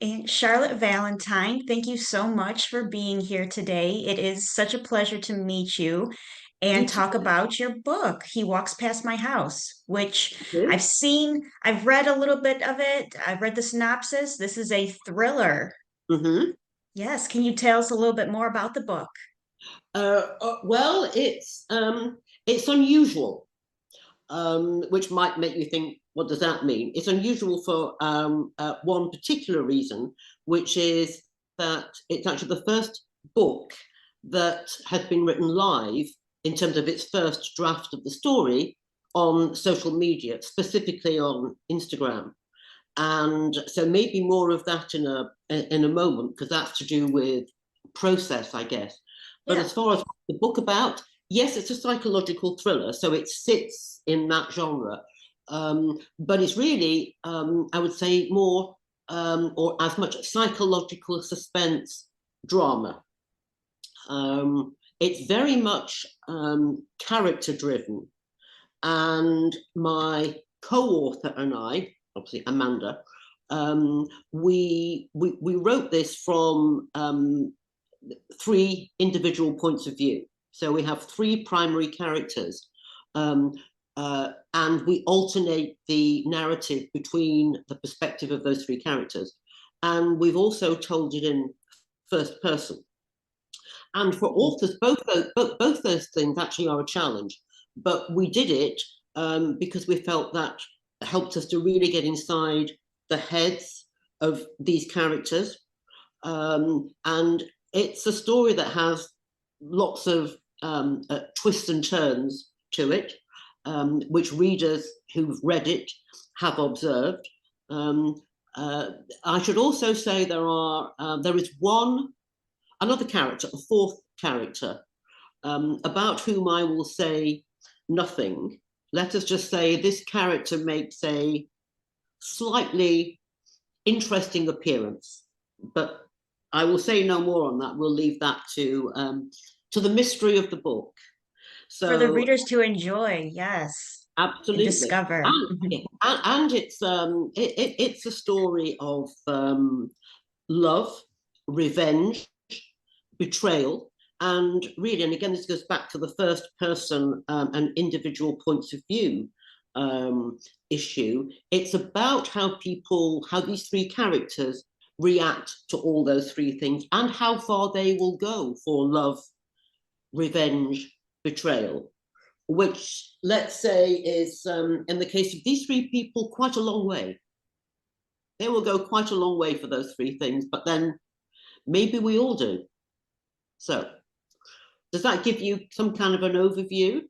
And Charlotte Valentine, thank you so much for being here today. It is such a pleasure to meet you and You talk too. about your book, He Walks Past My House, which I've Yes. seen, I've read a little bit of it. I've read the synopsis. This is a thriller. Hmm. Yes, can you tell us a little bit more about the book? Well, it's unusual, which might make you think, what does that mean? It's unusual for one particular reason, which is that it's actually the first book that has been written live in terms of its first draft of the story on social media, specifically on Instagram. And so maybe more of that in a moment, because that's to do with process, I guess. But Yeah. as far as the book about, yes, it's a psychological thriller, so it sits in that genre. But it's really, I would say, more or as much psychological suspense drama. It's very much character driven, and my co-author and I, obviously Amanda, we wrote this from three individual points of view. So we have three primary characters, um, and we alternate the narrative between the perspective of those three characters. And we've also told it in first person. And for authors, both those things actually are a challenge. But we did it because we felt that helped us to really get inside the heads of these characters. And it's a story that has lots of twists and turns to it, which readers who've read it have observed. Um, uh, I should also say there is another character, a fourth character, about whom I will say nothing. Let us just say this character makes a slightly interesting appearance, but I will say no more on that. We'll leave that to the mystery of the book. For the So readers to enjoy, yes, and absolutely, discover. Mhm. and it's a story of love, revenge, betrayal, and really, and again, this goes back to the first person and individual points of view um, issue. It's about how these three characters react to all those three things and how far they will go for love, revenge, betrayal, which let's say is, in the case of these three people, quite a long way. They will go quite a long way for those three things, but then maybe we all do. So, does that give you some kind of an overview?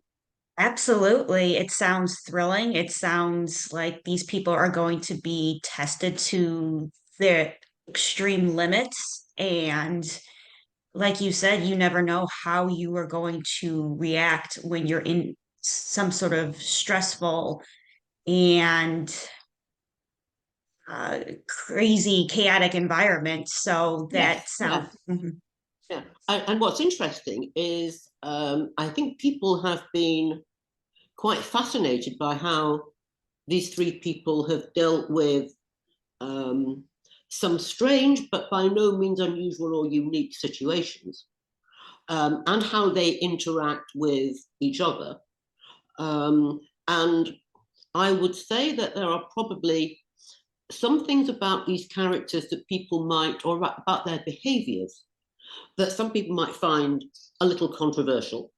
Absolutely. It sounds thrilling. It sounds like these people are going to be tested to their extreme limits. And like you said, you never know how you are going to react when you're in some sort of stressful and crazy, chaotic environment. So that Yes, yeah, sounds, Mhm. yeah. And what's interesting is I think people have been quite fascinated by how these three people have dealt with um, some strange but by no means unusual or unique situations, and how they interact with each other. Um, and I would say that there are probably some things about these characters that people might, or about their behaviors, that some people might find a little controversial.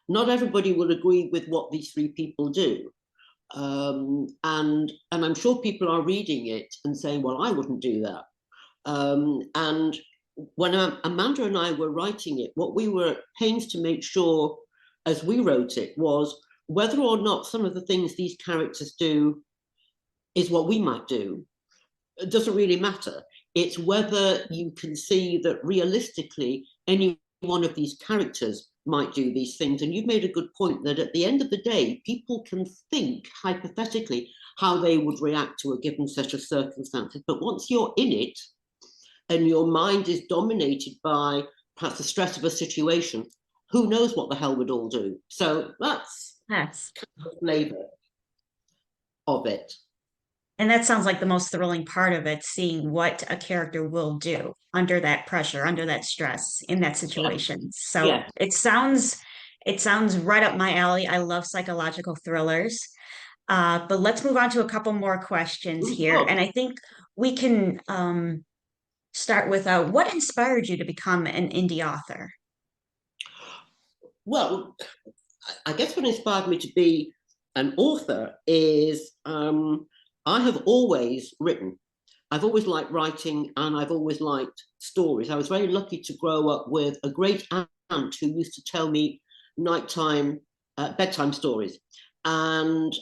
Not everybody will agree with what these three people do. And I'm sure people are reading it and saying, well, I wouldn't do that. And when Amanda and I were writing it, what we were at pains to make sure as we wrote it was whether or not some of the things these characters do is what we might do. It doesn't really matter. It's whether you can see that realistically any one of these characters might do these things. And you've made a good point that at the end of the day, people can think hypothetically how they would react to a given set of circumstances. But once you're in it and your mind is dominated by perhaps the stress of a situation, who knows what the hell we'd all do? So that's Yes. kind of the flavor of it. And that sounds like the most thrilling part of it, seeing what a character will do under that pressure, under that stress, in that Yeah, situation. So yeah. it sounds right up my alley. I love psychological thrillers. But let's move on to a couple more questions here. Sure. And I think we can start with what inspired you to become an indie author? Well, I guess what inspired me to be an author is I have always written. I've always liked writing and I've always liked stories. I was very lucky to grow up with a great aunt who used to tell me nighttime, bedtime stories. And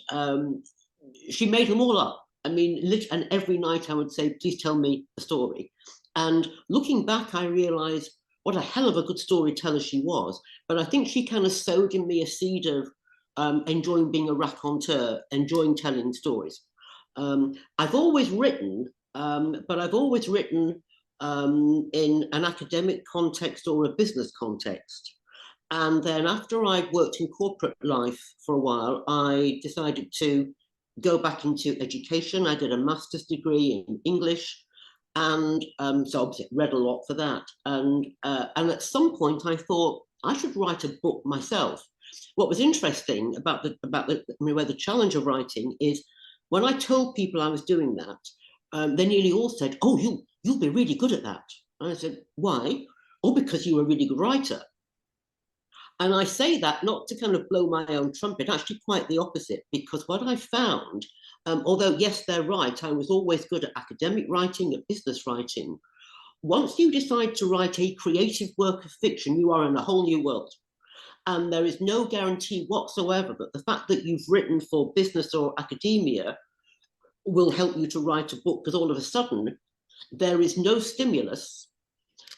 she made them all up. I mean, and every night I would say, please tell me a story. And looking back, I realized what a hell of a good storyteller she was. But I think she kind of sowed in me a seed of enjoying being a raconteur, enjoying telling stories. I've always written, but I've always written in an academic context or a business context. And then after I'd worked in corporate life for a while, I decided to go back into education. I did a master's degree in English, and so obviously read a lot for that. And at some point, I thought I should write a book myself. What was interesting where the challenge of writing is when I told people I was doing that, they nearly all said, "Oh, you'll be really good at that." And I said, "Why?" "Oh, because you're a really good writer." And I say that not to kind of blow my own trumpet, actually quite the opposite, because what I found, although yes, they're right, I was always good at academic writing, at business writing. Once you decide to write a creative work of fiction, you are in a whole new world. And there is no guarantee whatsoever that the fact that you've written for business or academia will help you to write a book, because all of a sudden there is no stimulus,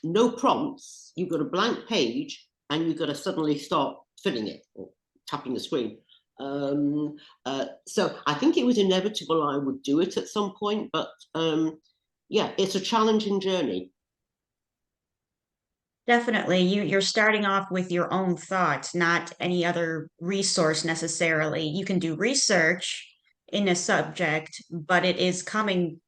no prompts, you've got a blank page, and you've got to suddenly start filling it or tapping the screen. So I think it was inevitable I would do it at some point, but yeah, it's a challenging journey. Definitely. You're starting off with your own thoughts, not any other resource necessarily. You can do research in a subject, but it's coming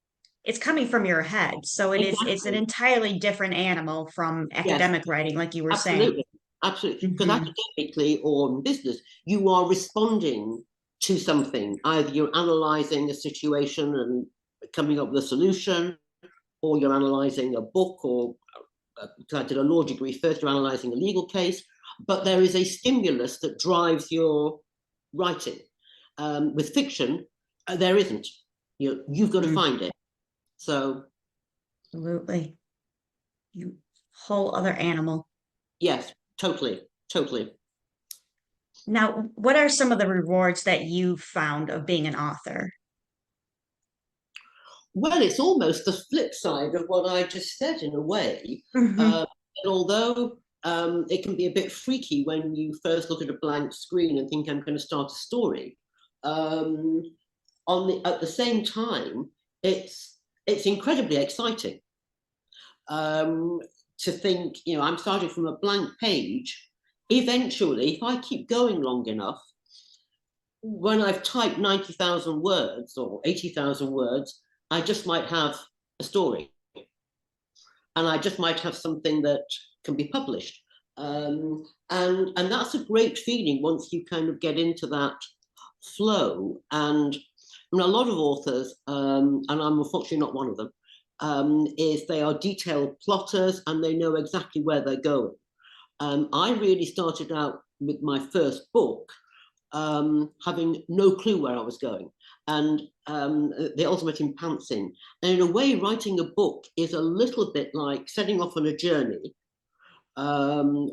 from your head. So it's an Exactly. entirely different animal from Yes, academic writing, like you were saying. absolutely. Absolutely. Because Hmm. academically or in business, you are responding to something. Either you're analyzing a situation and coming up with a solution, or you're analyzing a book, or I did a law degree first, you're analyzing a legal case, but there is a stimulus that drives your writing. With fiction, there isn't. You've got to find it. So, Absolutely. You whole other animal. yes, totally, totally. Now, what are some of the rewards that you found of being an author? Well, it's almost the flip side of what I just said in a way. Hmm. And although it can be a bit freaky when you first look at a blank screen and think I'm going to start a story, um, at the same time, it's incredibly exciting um, to think, I'm starting from a blank page. Eventually, if I keep going long enough, when I've typed 90,000 words or 80,000 words, I just might have a story and I just might have something that can be published. And that's a great feeling once you kind of get into that flow. And I mean, a lot of authors, and I'm unfortunately not one of them, is they are detailed plotters and they know exactly where they're going. I really started out with my first book having no clue where I was going, and the ultimate in pantsing. And in a way, writing a book is a little bit like setting off on a journey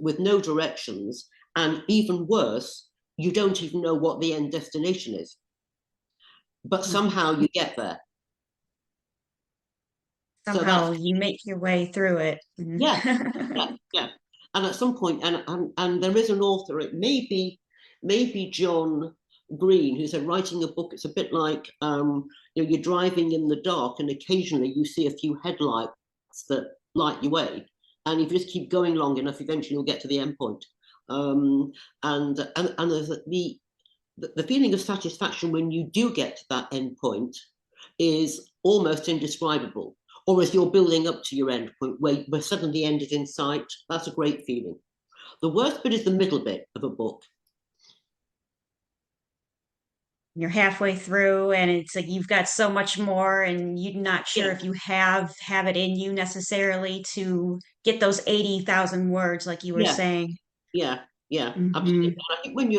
with no directions, and even worse, you don't even know what the end destination is, but somehow you get there. So that's Somehow you make your way through it. yeah, Mhm. yeah, yeah. And at some point, and there is an author, it may be maybe John Green, who said writing a book, it's a bit like you're driving in the dark and occasionally you see a few headlights that light your way. And if you just keep going long enough, eventually you'll get to the end point. And there's the feeling of satisfaction when you do get to that end point is almost indescribable. Or as you're building up to your end point, where suddenly the end is in sight, that's a great feeling. The worst bit is the middle bit of a book. You're halfway through and it's like you've got so much more and you're not sure Yeah, if you have it in you necessarily to get those 80,000 words like you were yeah, saying. yeah, yeah, absolutely. Hmm. And I think when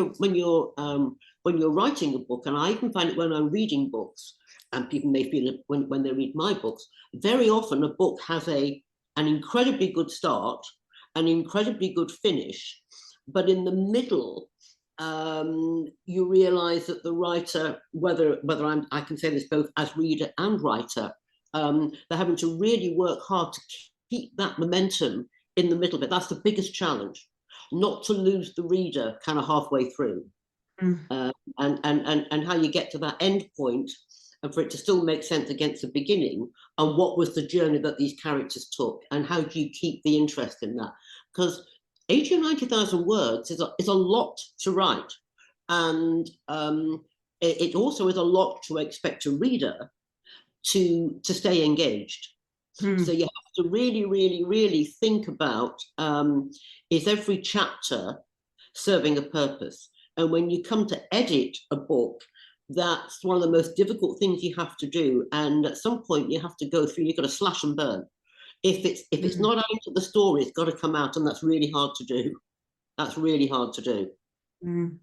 you're writing a book, and I even find it when I'm reading books, and people may feel it when they read my books, very often a book has an incredibly good start, an incredibly good finish, but in the middle, you realize that the writer, whether I can say this both as reader and writer, they're having to really work hard to keep that momentum in the middle bit. That's the biggest challenge, not to lose the reader kind of halfway through, and how you get to that end point, and for it to still make sense against the beginning, and what was the journey that these characters took, and how do you keep the interest in that? Because 80 or 90,000 words is a lot to write, and it also is a lot to expect a reader to stay engaged. So Mm-hmm. you have to really, really, really think about, is every chapter serving a purpose? And when you come to edit a book, that's one of the most difficult things you have to do. And at some point, you have to go through. You've got to slash and burn. If it's not adding to the story, it's got to come out, and that's really hard to do. That's really hard to do. Mm-hmm.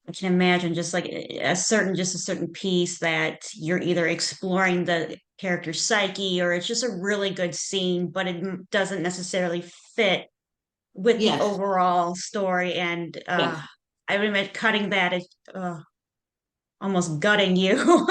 I can imagine just a certain piece that you're either exploring the character's psyche or it's just a really good scene, but it doesn't necessarily fit with the Yes, overall story. And yes, I would admit cutting that is almost gutting you.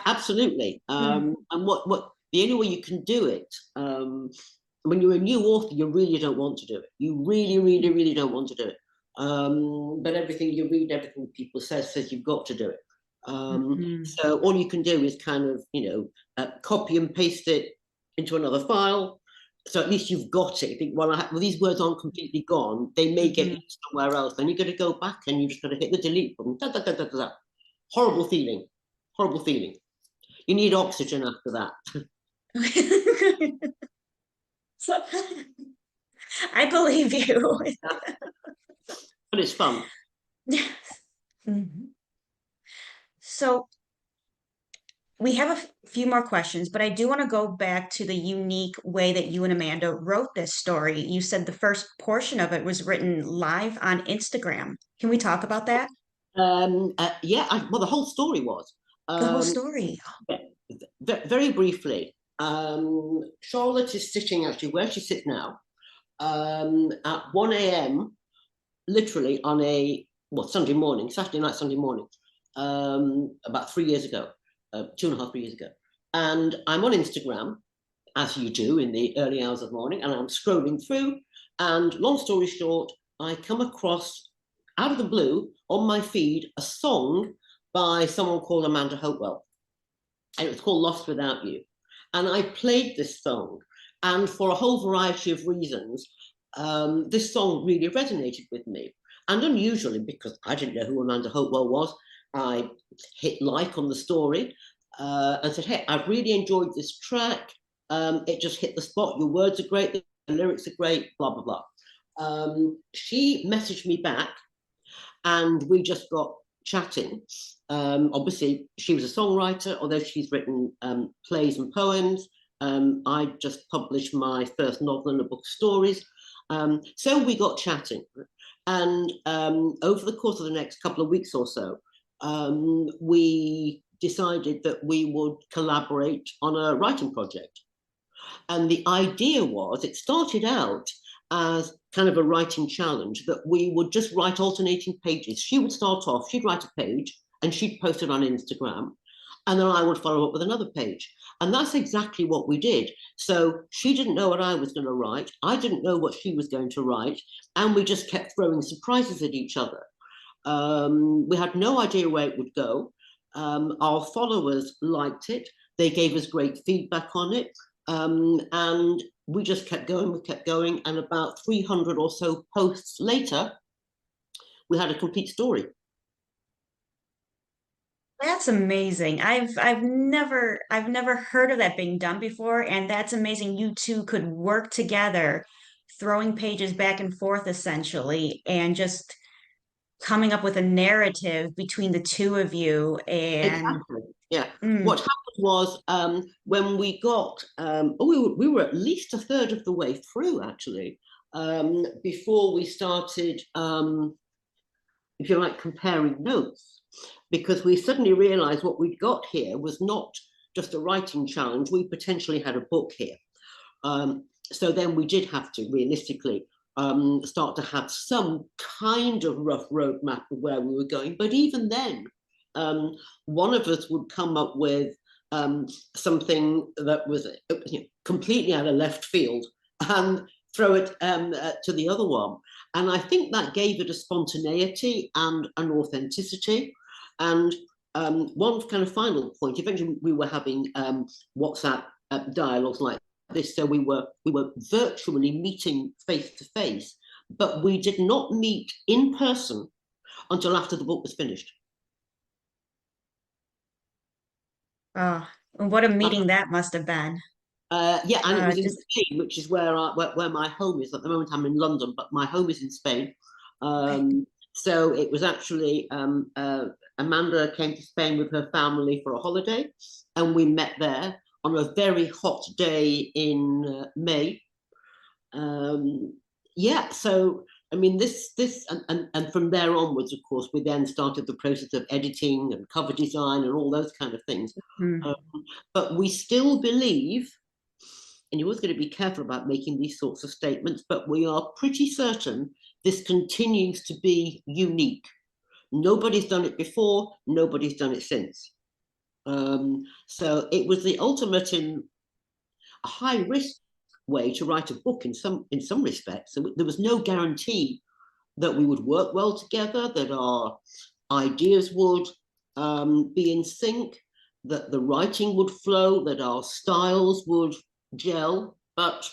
absolutely. Mm, And what the only way you can do it, when you're a new author, you really don't want to do it. You really, really, really don't want to do it. But everything you read, everything people says you've got to do it. mhm, So all you can do is kind of, copy and paste it into another file. So at least you've got it. You think, well, these words aren't completely gone. They may get mhm. used somewhere else. Then you got to go back and you just got to hit the delete button. Da, da, da, da, da. Horrible feeling. Horrible feeling. You need oxygen after that, So, I believe you. but it's fun. Mhm. So we have few more questions, but I do want to go back to the unique way that you and Amanda wrote this story. You said the first portion of it was written live on Instagram. Can we talk about that? Yeah, well, the whole story was. The whole Um, story. Very briefly, Charlotte is sitting actually where she sits now, at 1 a.m., literally on Sunday morning, Saturday night, Sunday morning, about 3 years ago, 2.5, 3 years ago. And I'm on Instagram, as you do in the early hours of the morning, and I'm scrolling through. And long story short, I come across, out of the blue, on my feed, a song by someone called Amanda Hopewell, and it was called Lost Without You. And I played this song, and for a whole variety of reasons, this song really resonated with me. And unusually, because I didn't know who Amanda Hopewell was, I hit like on the story, and said, hey, I've really enjoyed this track. It just hit the spot. Your words are great, the lyrics are great, blah, blah, blah. She messaged me back, and we just got chatting. Obviously, she was a songwriter, although she's written plays and poems. I just published my first novel and a book of stories. So we got chatting. And over the course of the next couple of weeks or so, we decided that we would collaborate on a writing project. And the idea was, it started out as kind of a writing challenge that we would just write alternating pages. She would start off, she'd write a page and she'd post it on Instagram. And then I would follow up with another page. And that's exactly what we did. So she didn't know what I was going to write. I didn't know what she was going to write. And we just kept throwing surprises at each other. We had no idea where it would go. Our followers liked it. They gave us great feedback on it. And we just kept going. And about 300 or so posts later, we had a complete story. That's amazing. I've never heard of that being done before, and that's amazing. You two could work together, throwing pages back and forth essentially, and just coming up with a narrative between the two of you. And Exactly. Yeah. mm, What happened was when we got, oh, we were at least a third of the way through actually, before we started, if you like, comparing notes, because we suddenly realized what we'd got here was not just a writing challenge, we potentially had a book here. So then we did have to realistically start to have some kind of rough roadmap of where we were going. But even then, one of us would come up with something that was completely out of left field and throw it to the other one. And I think that gave it a spontaneity and an authenticity. And one kind of final point, eventually we were having WhatsApp dialogues like this, so we were virtually meeting face to face, but we did not meet in person until after the book was finished. oh, what a Uh, meeting that must have been. yeah, and it was in Just Spain, which is where my home is at the moment. I'm in London, but my home is in Spain. So it was actually Amanda came to Spain with her family for a holiday, and we met there on a very hot day in May. Um, yeah, so I mean, and from there onwards, of course, we then started the process of editing and cover design and all those kind of things. mm, Um, but we still believe, and you're always going to be careful about making these sorts of statements, but we are pretty certain this continues to be unique. Nobody's done it before, nobody's done it since. So it was the ultimate in a high risk way to write a book in some respects. So there was no guarantee that we would work well together, that our ideas would be in sync, that the writing would flow, that our styles would gel. But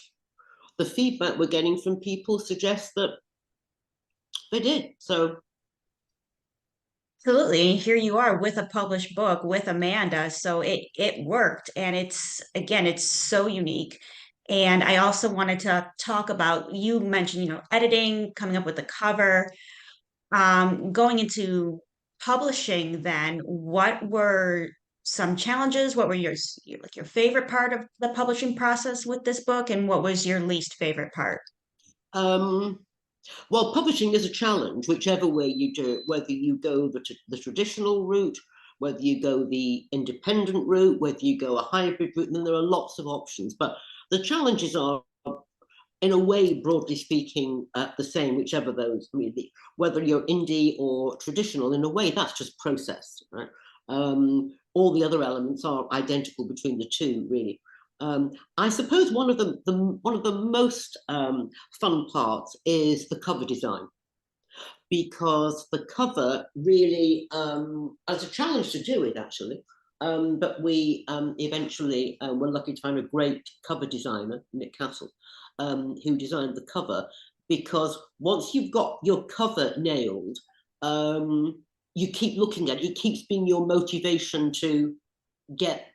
the feedback we're getting from people suggests that they did. So absolutely. And here you are with a published book with Amanda. So it worked. And it's again, it's so unique. And I also wanted to talk about, you mentioned, editing, coming up with the cover, going into publishing then, what were some challenges? What were your favorite part of the publishing process with this book, and what was your least favorite part? um, well, publishing is a challenge, whichever way you do it, whether you go the traditional route, whether you go the independent route, whether you go a hybrid route, then there are lots of options. But the challenges are, in a way, broadly speaking, the same, whichever those, I mean, whether you're indie or traditional, in a way, that's just process, right? All the other elements are identical between the two, really. I suppose one of the most fun parts is the cover design, because the cover really, as a challenge to do it actually, but we eventually were lucky to find a great cover designer, Nick Castle, who designed the cover, because once you've got your cover nailed, you keep looking at it. It keeps being your motivation to get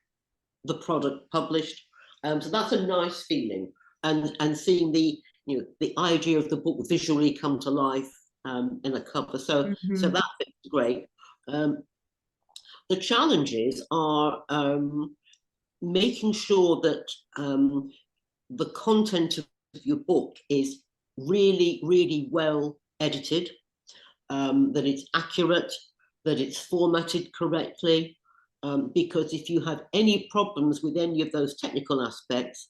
the product published. So that's a nice feeling, and seeing the idea of the book visually come to life in a cover. So Mhm. that's great. Um, the challenges are making sure that the content of your book is really, really well edited, that it's accurate, that it's formatted correctly. Because if you have any problems with any of those technical aspects,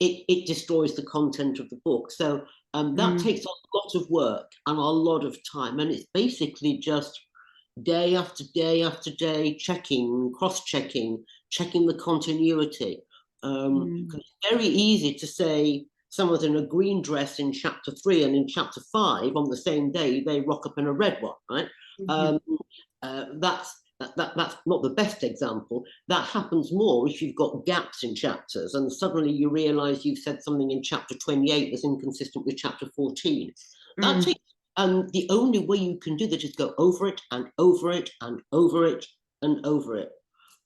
it destroys the content of the book. So that Mm, takes a lot of work and a lot of time. And it's basically just day after day after day, checking, cross-checking, checking the continuity. mm, It's very easy to say someone's in a green dress in chapter 3 and in chapter 5 on the same day they rock up in a red one, right? mhm, Um, that's not the best example. That happens more if you've got gaps in chapters and suddenly you realize you've said something in chapter 28 that's inconsistent with chapter 14. That mm. takes, and the only way you can do that is go over it and over it and over it and over it.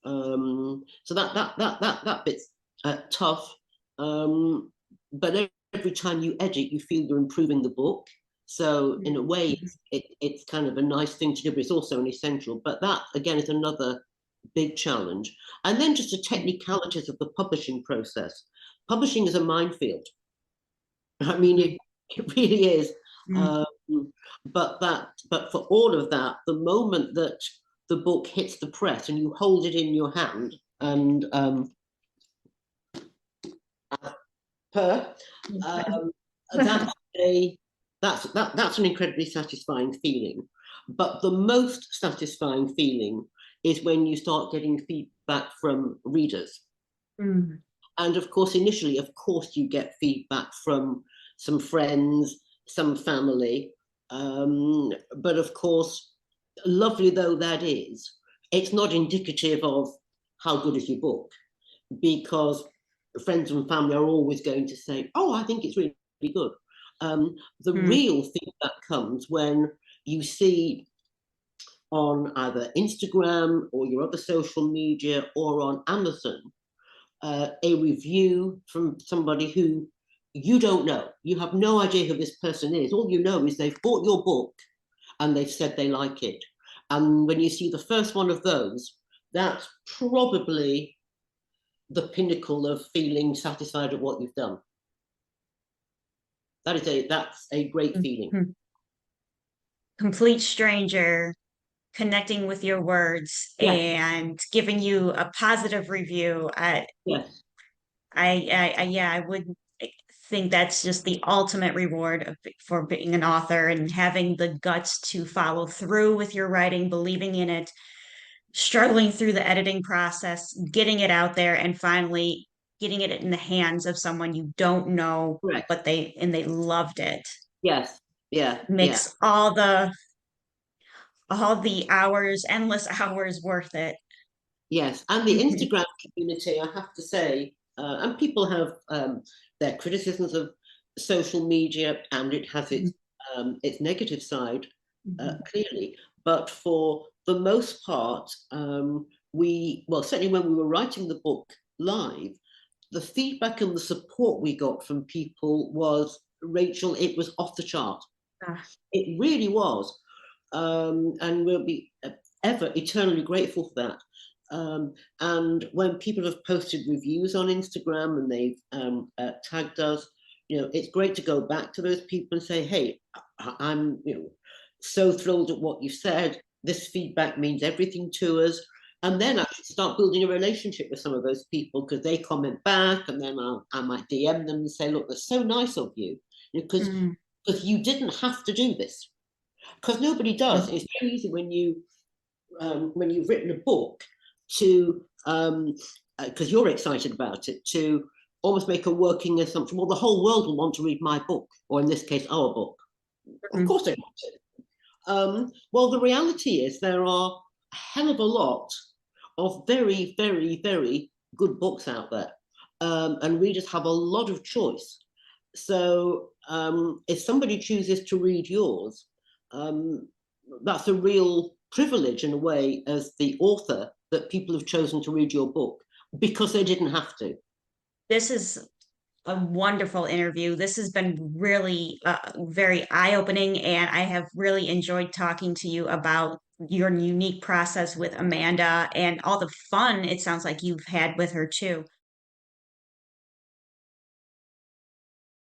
So that bit's tough. But every time you edit, you feel you're improving the book. So in a way, Mhm. it's kind of a nice thing to do, but it's also an essential. But that again is another big challenge. And then just the technicalities of the publishing process. Publishing is a minefield. I mean, it really is. Mhm. Um, but for all of that, the moment that the book hits the press and you hold it in your hand and per, um, that's a that's an incredibly satisfying feeling. But the most satisfying feeling is when you start getting feedback from readers. Mhm. And of course, initially, of course, you get feedback from some friends, some family. But of course, lovely though that is, it's not indicative of how good is your book, because friends and family are always going to say, "Oh, I think it's really, really good." The Mhm. real feedback comes when you see on either Instagram or your other social media or on Amazon a review from somebody who you don't know. You have no idea who this person is. All you know is they've bought your book and they've said they like it. And when you see the first one of those, that's probably the pinnacle of feeling satisfied at what you've done. That's a great feeling. Mhm. Complete stranger connecting with your words Yes, and giving you a positive review. yes, Yeah, I would think that's just the ultimate reward for being an author and having the guts to follow through with your writing, believing in it, struggling through the editing process, getting it out there, and finally getting it in the hands of someone you don't know, correct. but they loved it. Yes, yeah, yeah. Makes all the hours, endless hours worth it. Yes, and the Instagram community, I have to say, and people have their criticisms of social media, and it has its negative side, clearly. But for the most part, well, certainly when we were writing the book live, the feedback and the support we got from people was, Rachel, it was off the chart. Ah, It really was. And we'll be ever eternally grateful for that. And when people have posted reviews on Instagram and they've tagged us, it's great to go back to those people and say, "Hey, I'm, so thrilled at what you said. This feedback means everything to us." And then actually start building a relationship with some of those people because they comment back, and then I might DM them and say, "Look, that's so nice of you," because mm, you didn't have to do this, because nobody does. mm, It's very easy when you've written a book to because you're excited about it, to almost make a working assumption. Well, the whole world will want to read my book, or in this case, our book. Of mm. course, they want it. Well, the reality is there are a hell of a lot of very, very, very good books out there, and readers have a lot of choice. So if somebody chooses to read yours, um, that's a real privilege in a way as the author, that people have chosen to read your book because they didn't have to. This is a wonderful interview. This has been really very eye-opening, and I have really enjoyed talking to you about your unique process with Amanda and all the fun it sounds like you've had with her too.